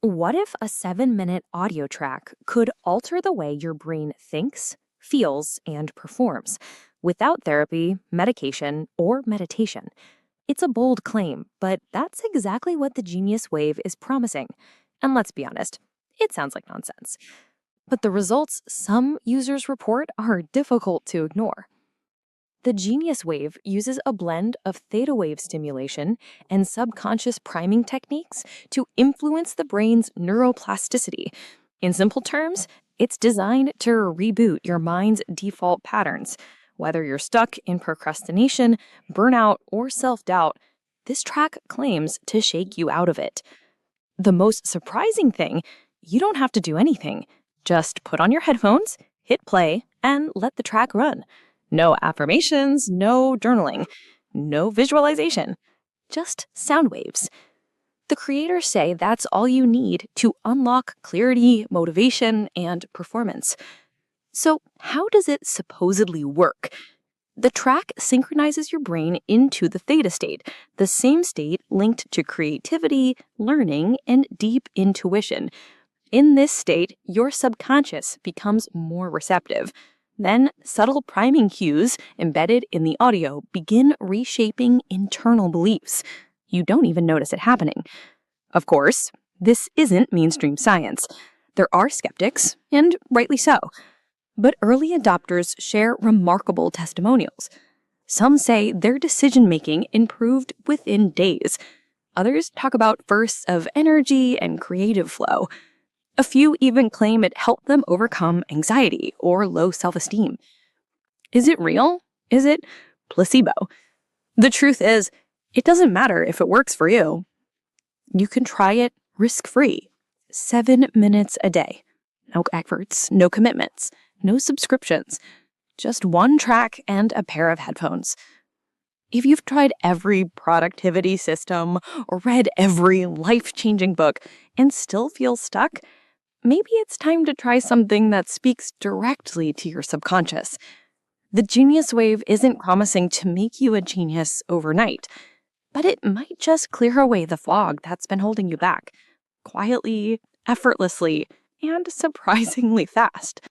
What if a 7-minute audio track could alter the way your brain thinks, feels, and performs without therapy, medication, or meditation? It's a bold claim, but that's exactly what the Genius Wave is promising. And let's be honest, it sounds like nonsense. But the results some users report are difficult to ignore. The Genius Wave uses a blend of theta wave stimulation and subconscious priming techniques to influence the brain's neuroplasticity. In simple terms, it's designed to reboot your mind's default patterns. Whether you're stuck in procrastination, burnout, or self-doubt, this track claims to shake you out of it. The most surprising thing, you don't have to do anything. Just put on your headphones, hit play, and let the track run. No affirmations, no journaling, no visualization, just sound waves. The creators say that's all you need to unlock clarity, motivation, and performance. So how does it supposedly work? The track synchronizes your brain into the theta state, the same state linked to creativity, learning, and deep intuition. In this state, your subconscious becomes more receptive. Then, subtle priming cues embedded in the audio begin reshaping internal beliefs. You don't even notice it happening. Of course, this isn't mainstream science. There are skeptics, and rightly so. But early adopters share remarkable testimonials. Some say their decision-making improved within days. Others talk about bursts of energy and creative flow. A few even claim it helped them overcome anxiety or low self-esteem. Is it real? Is it placebo? The truth is, it doesn't matter if it works for you. You can try it risk-free, 7 minutes a day. No efforts, no commitments, no subscriptions, just one track and a pair of headphones. If you've tried every productivity system or read every life-changing book and still feel stuck, maybe it's time to try something that speaks directly to your subconscious. The Genius Wave isn't promising to make you a genius overnight, but it might just clear away the fog that's been holding you back, quietly, effortlessly, and surprisingly fast.